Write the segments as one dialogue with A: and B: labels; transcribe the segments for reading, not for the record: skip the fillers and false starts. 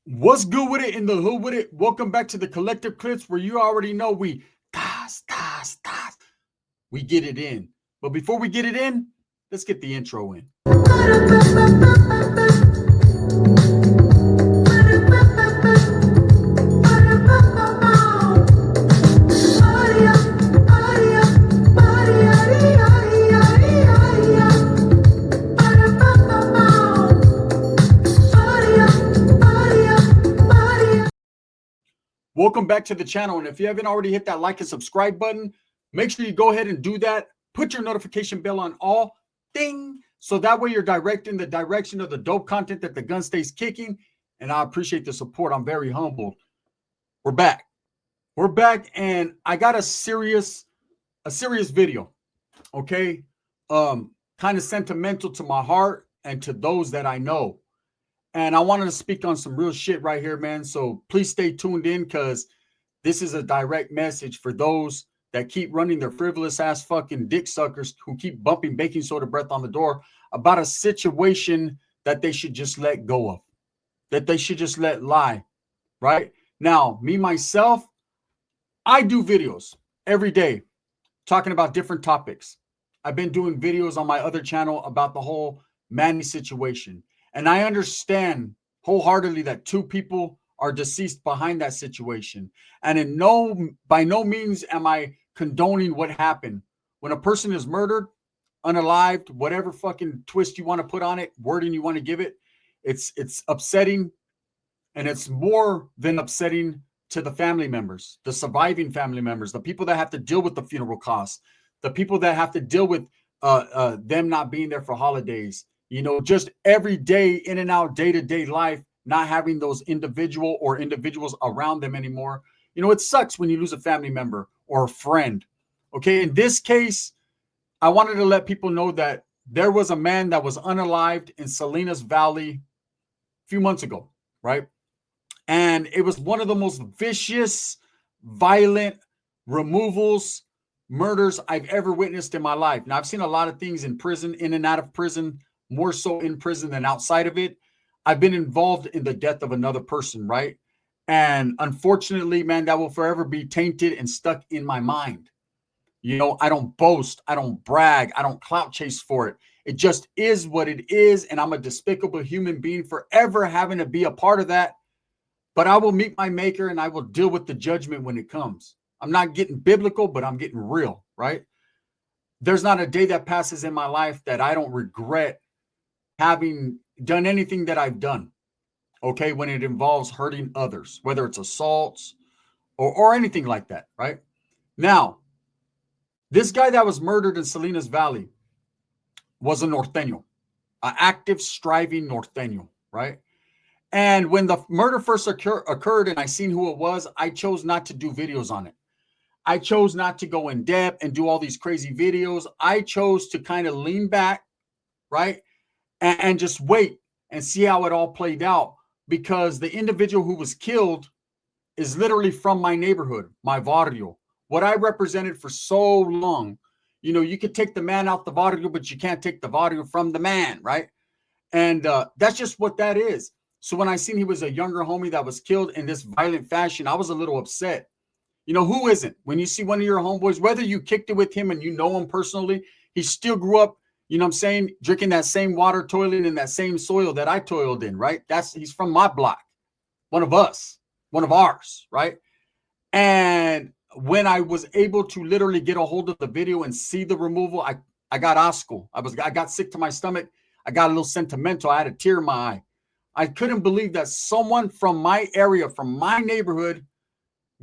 A: What's good with it in the hood with it? Welcome back to the collective clips where you already know we we get it in. But before we get it in, let's get the intro in. Welcome back to the channel. And if you haven't already hit that like and subscribe button, make sure you go ahead and do that. Put your notification bell on all, ding, so that way you're directing the direction of the dope content that the gun stays kicking. And I appreciate the support. I'm very humbled. We're back. We're back, and I got a serious video. Okay. Kind of sentimental to my heart and to those that I know. And I wanted to speak on some real shit right here, man. So please stay tuned in because this is a direct message for those that keep running their frivolous ass fucking dick suckers who keep bumping baking soda breath on the door about a situation that they should just let go of, that they should just let lie, right? Now, me, myself, I do videos every day talking about different topics. I've been doing videos on my other channel about the whole Manny situation. And I understand wholeheartedly that two people are deceased behind that situation. And by no means am I condoning what happened. When a person is murdered, unalived, whatever fucking twist you want to put on it, wording you want to give it, it's upsetting. And it's more than upsetting to the family members, the surviving family members, the people that have to deal with the funeral costs, the people that have to deal with them not being there for holidays, just every day in and out, day-to-day life, not having those individuals around them anymore. It sucks when you lose a family member or a friend. Okay, in this case, I wanted to let people know that there was a man that was unalived in Salinas Valley a few months ago, right? And it was one of the most vicious, violent removals, murders I've ever witnessed in my life. Now, I've seen a lot of things in prison, in and out of prison, more so in prison than outside of it. I've been involved in the death of another person, right? And unfortunately, man, that will forever be tainted and stuck in my mind. I don't boast, I don't brag, I don't clout chase for it. It just is what it is. And I'm a despicable human being forever having to be a part of that. But I will meet my maker and I will deal with the judgment when it comes. I'm not getting biblical, but I'm getting real, right? There's not a day that passes in my life that I don't regret having done anything that I've done, okay, when it involves hurting others, whether it's assaults or anything like that, right? Now, this guy that was murdered in Salinas Valley was a Norteño, an active, striving Norteño, right? And when the murder first occurred and I seen who it was, I chose not to do videos on it. I chose not to go in depth and do all these crazy videos. I chose to kind of lean back, right? And just wait and see how it all played out, because the individual who was killed is literally from my neighborhood, my barrio, what I represented for so long. You could take the man out the barrio, but you can't take the barrio from the man, right? And that's just what that is. So when I seen he was a younger homie that was killed in this violent fashion, I was a little upset. Who isn't? When you see one of your homeboys, whether you kicked it with him and you know him personally, he still grew up, drinking that same water, toiling in that same soil that I toiled in, right? He's from my block, one of us, one of ours, right? And when I was able to literally get a hold of the video and see the removal, I got osco. I got sick to my stomach. I got a little sentimental. I had a tear in my eye. I couldn't believe that someone from my area, from my neighborhood,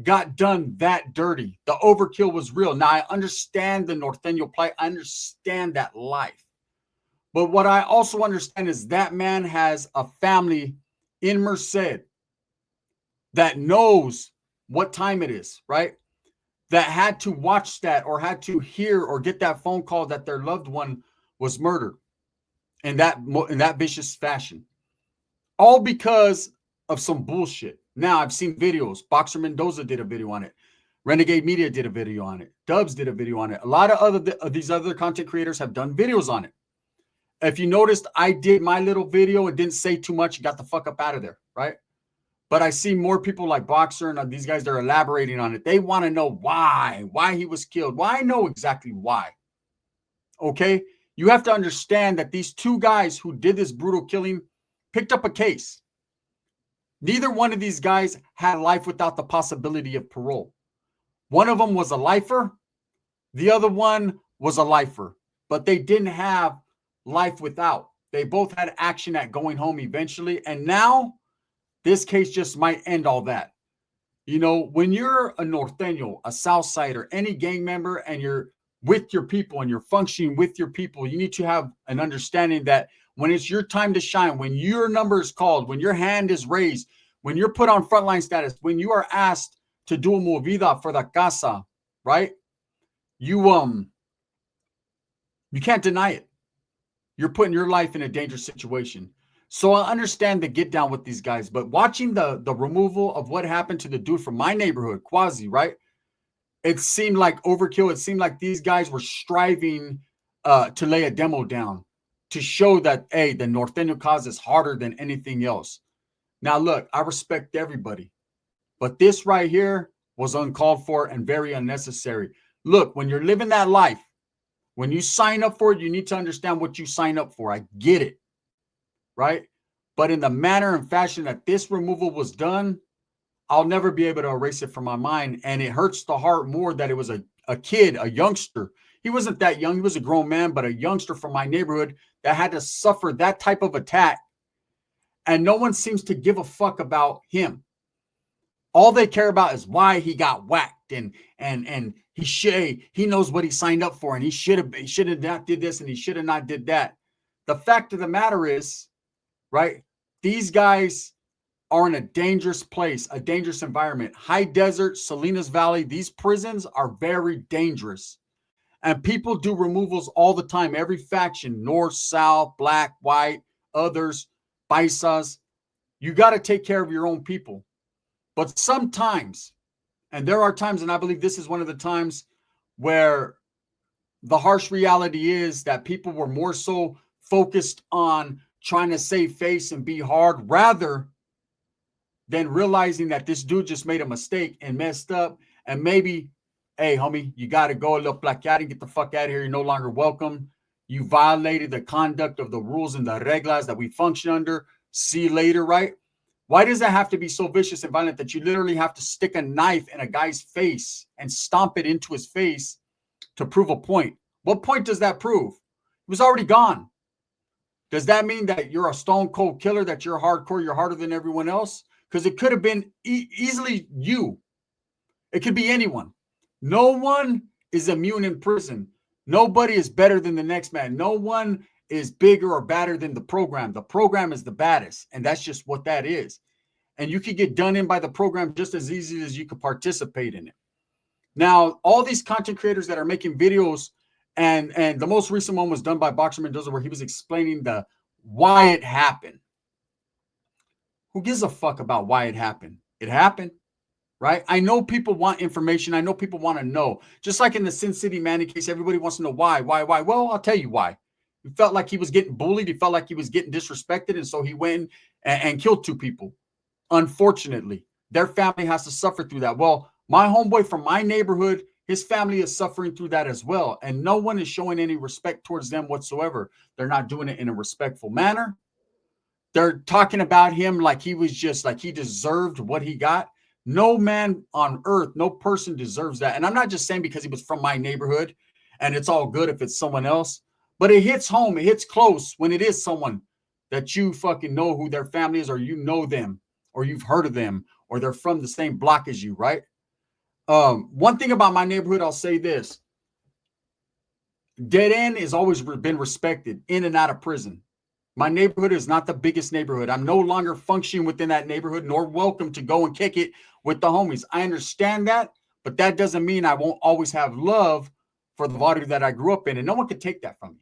A: got done that dirty. The overkill was real. Now, I understand the Norteño plight. I understand that life. But what I also understand is that man has a family in Merced that knows what time it is, right? That had to watch that or had to hear or get that phone call that their loved one was murdered in that vicious fashion. All because of some bullshit. Now, I've seen videos. Boxer Mendoza did a video on it. Renegade Media did a video on it. Dubs did a video on it. A lot of these other content creators have done videos on it. If you noticed, I did my little video and didn't say too much and got the fuck up out of there, right? But I see more people like Boxer and these guys, they're elaborating on it. They want to know why he was killed. Well, I know exactly why. Okay? You have to understand that these two guys who did this brutal killing picked up a case. Neither one of these guys had life without the possibility of parole. One of them was a lifer. The other one was a lifer. But they didn't have life without. They both had action at going home eventually. And now this case just might end all that. You know, when you're a Norteño, a Southsider, any gang member, and you're with your people and you're functioning with your people, you need to have an understanding that when it's your time to shine, when your number is called, when your hand is raised, when you're put on frontline status, when you are asked to do a movida for the casa, right? You can't deny it. You're putting your life in a dangerous situation. So I understand the get down with these guys, but watching the removal of what happened to the dude from my neighborhood, Quasi, right? It seemed like overkill. It seemed like these guys were striving to lay a demo down to show that, hey, the Norteño cause is harder than anything else. Now, look, I respect everybody, but this right here was uncalled for and very unnecessary. Look, when you're living that life, when you sign up for it, you need to understand what you sign up for. I get it, right? But in the manner and fashion that this removal was done, I'll never be able to erase it from my mind. And it hurts the heart more that it was a kid, a youngster. He wasn't that young. He was a grown man, but a youngster from my neighborhood that had to suffer that type of attack. And no one seems to give a fuck about him. All they care about is why he got whacked and he knows what he signed up for and he should have not did this and he should have not did that. The fact of the matter is, right, these guys are in a dangerous place, a dangerous environment. High desert, Salinas Valley, these prisons are very dangerous. And people do removals all the time. Every faction, north, south, black, white, others, paisas. You got to take care of your own people. But sometimes, and there are times, and I believe this is one of the times where the harsh reality is that people were more so focused on trying to save face and be hard rather than realizing that this dude just made a mistake and messed up. And maybe, hey, homie, you got to go a little plaquear and get the fuck out of here. You're no longer welcome. You violated the conduct of the rules and the reglas that we function under. See you later, right? Why does that have to be so vicious and violent that you literally have to stick a knife in a guy's face and stomp it into his face to prove a point? What point does that prove? It was already gone. Does that mean that you're a stone cold killer, that you're hardcore, you're harder than everyone else? Because it could have been easily you. It could be anyone. No one is immune in prison. Nobody is better than the next man. No one is bigger or badder than the program. The program is the baddest, and that's just what that is. And you could get done in by the program just as easy as you could participate in it. Now, all these content creators that are making videos, and the most recent one was done by Boxer Mendoza, where he was explaining why it happened. Who gives a fuck about why it happened? It happened, right? I know people want information. I know people want to know. Just like in the Sin City Manny case, everybody wants to know why. Well, I'll tell you why. He felt like he was getting bullied. He felt like he was getting disrespected. And so he went and killed two people. Unfortunately, their family has to suffer through that. Well, my homeboy from my neighborhood, his family is suffering through that as well. And no one is showing any respect towards them whatsoever. They're not doing it in a respectful manner. They're talking about him like he was just like he deserved what he got. No man on earth, no person deserves that. And I'm not just saying because he was from my neighborhood and it's all good if it's someone else. But it hits home, it hits close when it is someone that you fucking know who their family is, or you know them, or you've heard of them, or they're from the same block as you, right? One thing about my neighborhood, I'll say this. Dead end has always been respected in and out of prison. My neighborhood is not the biggest neighborhood. I'm no longer functioning within that neighborhood, nor welcome to go and kick it with the homies. I understand that, but that doesn't mean I won't always have love for the barrio that I grew up in, and no one could take that from me.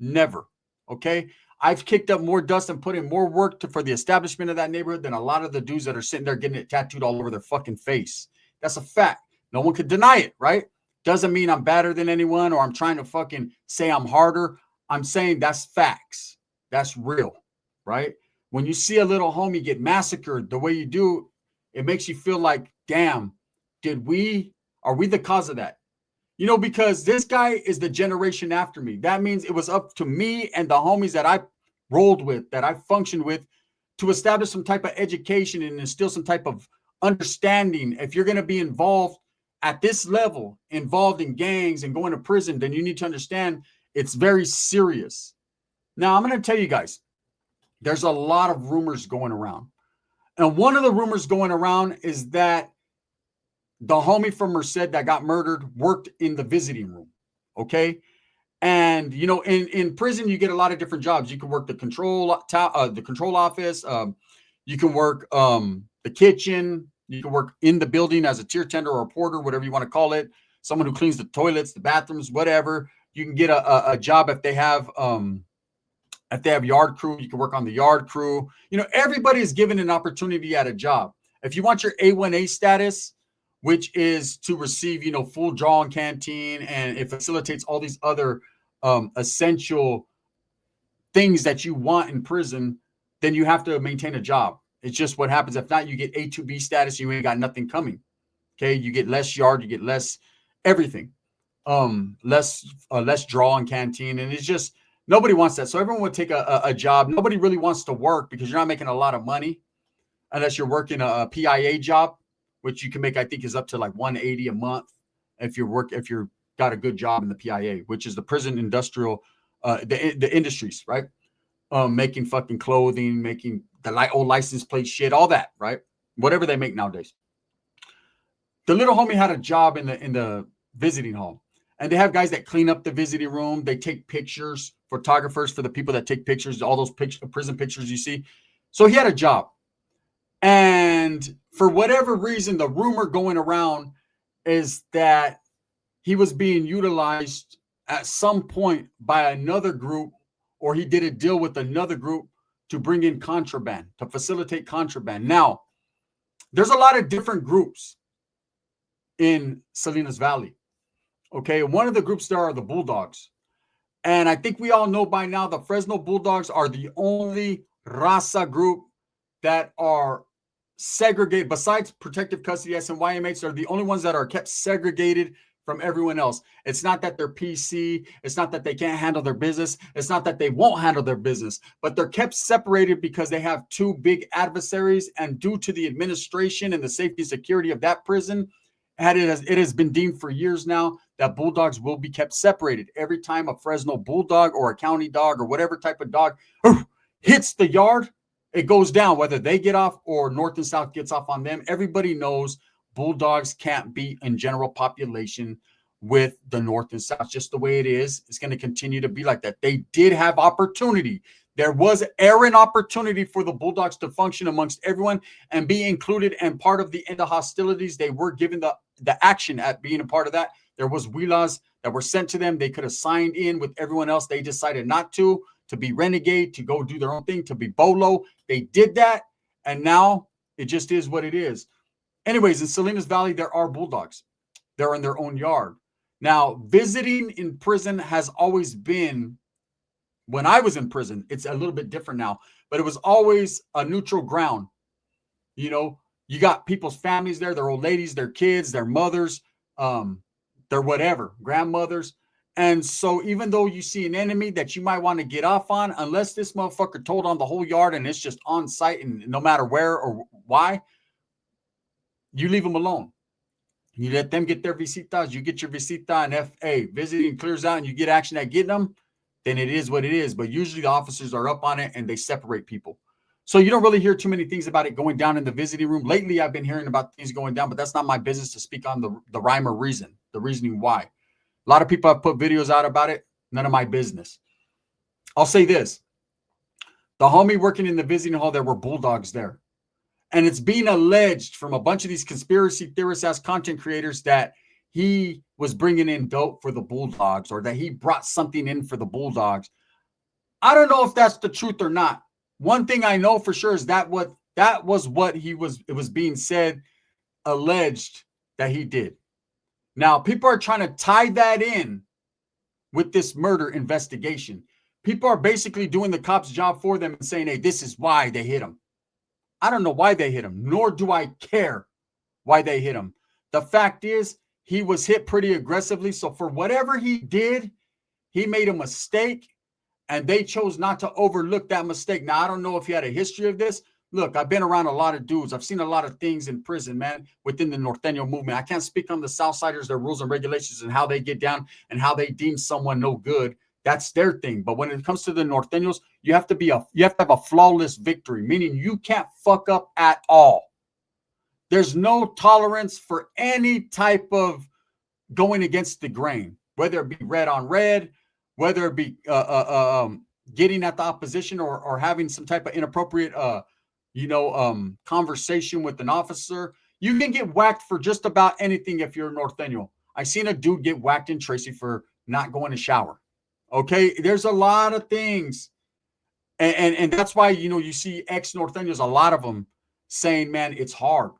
A: Never. Okay. I've kicked up more dust and put in more work for the establishment of that neighborhood than a lot of the dudes that are sitting there getting it tattooed all over their fucking face. That's a fact. No one could deny it, right? Doesn't mean I'm better than anyone or I'm trying to fucking say I'm harder. I'm saying that's facts. That's real, right? when you see a little homie get massacred the way you do, it makes you feel like, damn, are we the cause of that? Because this guy is the generation after me. That means it was up to me and the homies that I rolled with, that I functioned with, to establish some type of education and instill some type of understanding. If you're going to be involved at this level, involved in gangs and going to prison, then you need to understand it's very serious. Now, I'm going to tell you guys, there's a lot of rumors going around. And one of the rumors going around is that the homie from Merced that got murdered worked in the visiting room. Okay. And, in prison, you get a lot of different jobs. You can work the control office. You can work the kitchen. You can work in the building as a tier tender or a porter, whatever you want to call it. Someone who cleans the toilets, the bathrooms, whatever. You can get a job if they have yard crew. You can work on the yard crew. Everybody is given an opportunity at a job. If you want your A1A status, which is to receive, full draw and canteen, and it facilitates all these other essential things that you want in prison, then you have to maintain a job. It's just what happens. If not, you get A2B status, you ain't got nothing coming. Okay, you get less yard, you get less everything, less draw and canteen, and it's just nobody wants that. So everyone would take a job. Nobody really wants to work because you're not making a lot of money unless you're working a PIA job, which you can make, I think, is up to like $180 a month if you're got a good job in the PIA, which is the prison industrial, the industries, right? Making fucking clothing, making the old license plate shit, all that, right? Whatever they make nowadays. The little homie had a job in the visiting hall, and they have guys that clean up the visiting room. They take pictures, photographers for the people that take pictures, all those prison pictures you see. So he had a job. And for whatever reason, the rumor going around is that he was being utilized at some point by another group, or he did a deal with another group to bring in contraband, to facilitate contraband. Now, there's a lot of different groups in Salinas Valley. Okay, one of the groups there are the Bulldogs. And I think we all know by now the Fresno Bulldogs are the only raza group that are segregated. Besides protective custody SNYMH, they're the only ones that are kept segregated from everyone else. It's not that they're PC. It's not that they can't handle their business. It's not that they won't handle their business, but they're kept separated because they have two big adversaries. And due to the administration and the safety and security of that prison, it has been deemed for years now that Bulldogs will be kept separated. Every time a Fresno Bulldog or a county dog or whatever type of dog hits the yard, it goes down, whether they get off or North and South gets off on them. Everybody knows Bulldogs can't be in general population with the North and South. Just the way it is. It's going to continue to be like that. They did have opportunity. There was errant opportunity for the Bulldogs to function amongst everyone and be included and part of the end of hostilities. They were given the action at being a part of that. There was willas that were sent to them. They could have signed in with everyone else. They decided not to be renegade, to go do their own thing, to be bolo. They did that, and now it just is what it is. Anyways, in Salinas Valley, there are Bulldogs. They're in their own yard. Now, visiting in prison has always been, when I was in prison, it's a little bit different now, but it was always a neutral ground. You got people's families there, their old ladies, their kids, their mothers, their whatever, grandmothers. And so even though you see an enemy that you might want to get off on, unless this motherfucker told on the whole yard and it's just on site and no matter where or why, you leave them alone. You let them get their visitas, you get your visita, and if visiting clears out and you get action at getting them, then it is what it is. But usually the officers are up on it and they separate people. So you don't really hear too many things about it going down in the visiting room. Lately, I've been hearing about things going down, but that's not my business to speak on the rhyme or reason, the reasoning why. A lot of people have put videos out about it. None of my business. I'll say this. The homie working in the visiting hall, there were Bulldogs there. And it's being alleged from a bunch of these conspiracy theorists-ass content creators that he was bringing in dope for the Bulldogs or that he brought something in for the Bulldogs. I don't know if that's the truth or not. One thing I know for sure is that was what it was being said, alleged that he did. Now, people are trying to tie that in with this murder investigation. People are basically doing the cop's job for them and saying, hey, this is why they hit him. I don't know why they hit him, nor do I care why they hit him. The fact is, he was hit pretty aggressively. So for whatever he did, he made a mistake, and they chose not to overlook that mistake. Now, I don't know if he had a history of this. Look, I've been around a lot of dudes. I've seen a lot of things in prison, man, within the Norteño movement. I can't speak on the Southsiders, their rules and regulations, and how they get down and how they deem someone no good. That's their thing. But when it comes to the Norteños, you have to have a flawless victory, meaning you can't fuck up at all. There's no tolerance for any type of going against the grain, whether it be red on red, whether it be getting at the opposition or having some type of inappropriate, conversation with an officer. You can get whacked for just about anything if you're a Norteño. I seen a dude get whacked in Tracy for not going to shower. Okay, there's a lot of things, and that's why you see ex-Norteños, a lot of them saying, "Man, it's hard."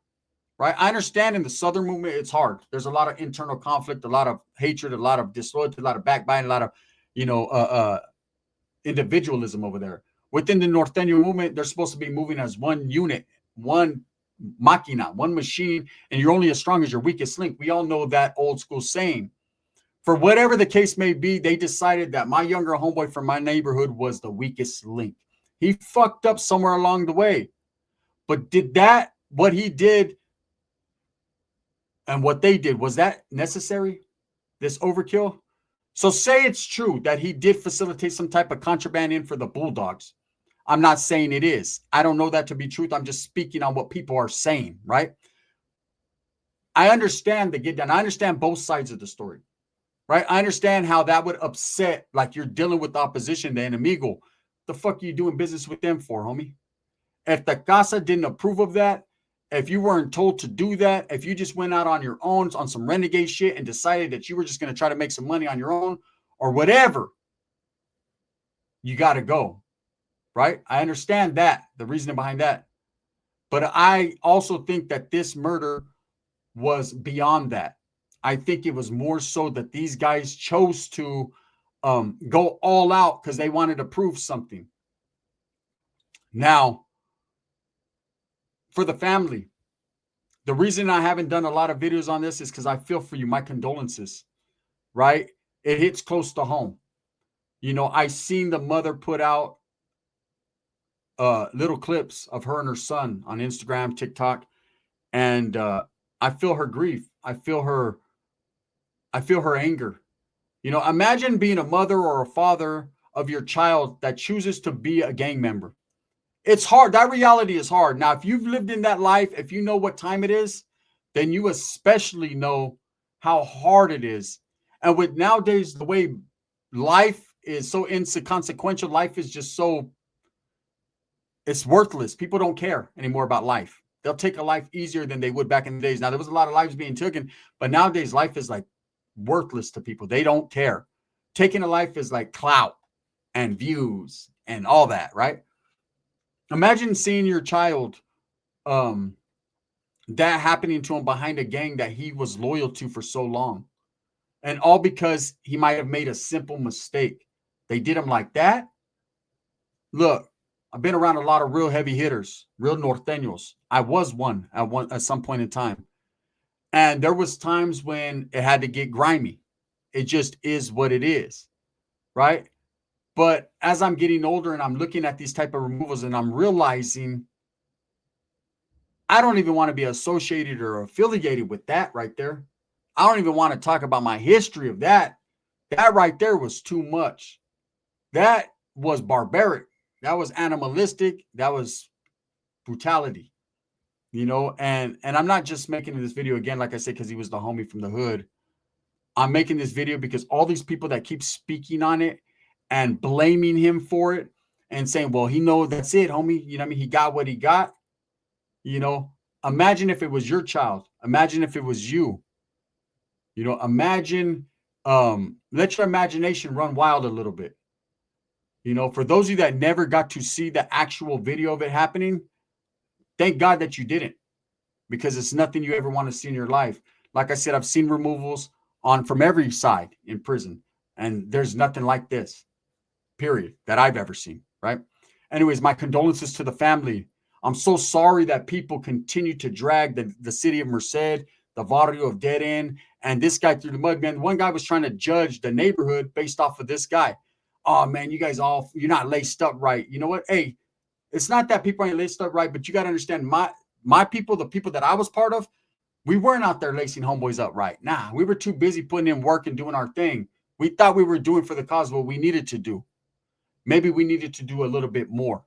A: Right? I understand in the Southern movement, it's hard. There's a lot of internal conflict, a lot of hatred, a lot of disloyalty, a lot of backbiting, a lot of, individualism over there. Within the Norteño movement, they're supposed to be moving as one unit, one máquina, one machine, and you're only as strong as your weakest link. We all know that old school saying. For whatever the case may be, they decided that my younger homeboy from my neighborhood was the weakest link. He fucked up somewhere along the way. But what he did and what they did, was that necessary? This overkill? So say it's true that he did facilitate some type of contraband in for the Bulldogs. I'm not saying it is. I don't know that to be truth. I'm just speaking on what people are saying, right? I understand the get down. I understand both sides of the story, right? I understand how that would upset, like you're dealing with the opposition, the enemigo. The fuck are you doing business with them for, homie? If the casa didn't approve of that, if you weren't told to do that, if you just went out on your own on some renegade shit and decided that you were just going to try to make some money on your own or whatever, you got to go, right? I understand that, the reasoning behind that. But I also think that this murder was beyond that. I think it was more so that these guys chose to go all out because they wanted to prove something. Now, for the family, the reason I haven't done a lot of videos on this is because I feel for you. My condolences, right? It hits close to home. I seen the mother put out little clips of her and her son on Instagram, TikTok, and I feel her grief. I feel her anger. Imagine being a mother or a father of your child that chooses to be a gang member. It's hard. That reality is hard. Now, if you've lived in that life, if you know what time it is, then you especially know how hard it is. And with nowadays, the way life is so inconsequential, life is just it's worthless. People don't care anymore about life. They'll take a life easier than they would back in the days. Now, there was a lot of lives being taken, but nowadays life is like worthless to people. They don't care. Taking a life is like clout and views and all that, right? Imagine seeing your child, that happening to him behind a gang that he was loyal to for so long. And all because he might have made a simple mistake. They did him like that. Look, I've been around a lot of real heavy hitters, real Norteños. I was one at some point in time. And there was times when it had to get grimy. It just is what it is, right? But as I'm getting older and I'm looking at these type of removals and I'm realizing I don't even want to be associated or affiliated with that right there. I don't even want to talk about my history of that. That right there was too much. That was barbaric. That was animalistic. That was brutality, and I'm not just making this video again, like I said, because he was the homie from the hood. I'm making this video because all these people that keep speaking on it and blaming him for it and saying, well, that's it, homie. He got what he got. Imagine if it was your child. Imagine if it was you. Imagine, let your imagination run wild a little bit. For those of you that never got to see the actual video of it happening, thank God that you didn't, because it's nothing you ever want to see in your life. Like I said, I've seen removals from every side in prison, and there's nothing like this. period, that I've ever seen, right? Anyways, my condolences to the family. I'm so sorry that people continue to drag the city of Merced, the barrio of Dead End, and this guy through the mud, man. One guy was trying to judge the neighborhood based off of this guy. Oh, man, you guys you're not laced up right. You know what? Hey, it's not that people ain't laced up right, but you got to understand my people, the people that I was part of, we weren't out there lacing homeboys up right. Nah, we were too busy putting in work and doing our thing. We thought we were doing for the cause what we needed to do. Maybe we needed to do a little bit more.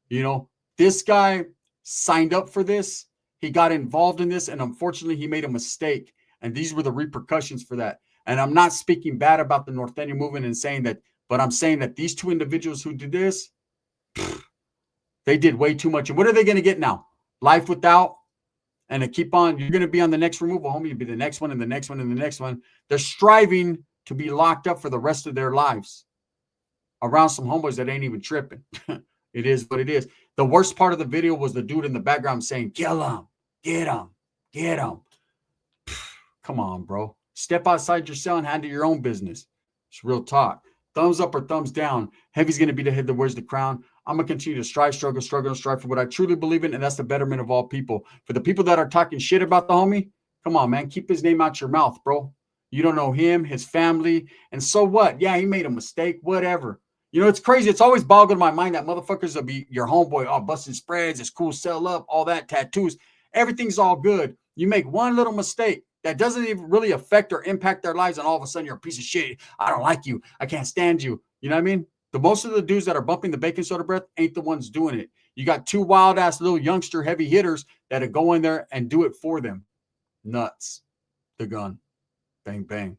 A: You know, this guy signed up for this. He got involved in this, and unfortunately, he made a mistake. And these were the repercussions for that. And I'm not speaking bad about the Norteño movement and saying that, but I'm saying that these two individuals who did this, they did way too much. And what are they going to get now? Life without, and to keep on. You're going to be on the next removal, homie. You'll be the next one and the next one and the next one. They're striving to be locked up for the rest of their lives around some homeboys that ain't even tripping. It is what it is. The worst part of the video was the dude in the background saying, kill him, get him, get him. Come on, bro. Step outside your cell and handle your own business. It's real talk. Thumbs up or thumbs down. Heavy's going to be the head that wears the crown. I'm going to continue to strive, struggle, and strive for what I truly believe in, and that's the betterment of all people. For the people that are talking shit about the homie, come on, man. Keep his name out your mouth, bro. You don't know him, his family, and so what? Yeah, he made a mistake, whatever. You know, it's crazy. It's always boggled my mind that motherfuckers will be your homeboy, all busting spreads, it's cool, sell up, all that, tattoos. Everything's all good. You make one little mistake that doesn't even really affect or impact their lives, and all of a sudden you're a piece of shit. I don't like you. I can't stand you. You know what I mean? Most of the dudes that are bumping the baking soda breath ain't the ones doing it. You got two wild-ass little youngster heavy hitters that go in there and do it for them. Nuts. The gun. Bang, bang.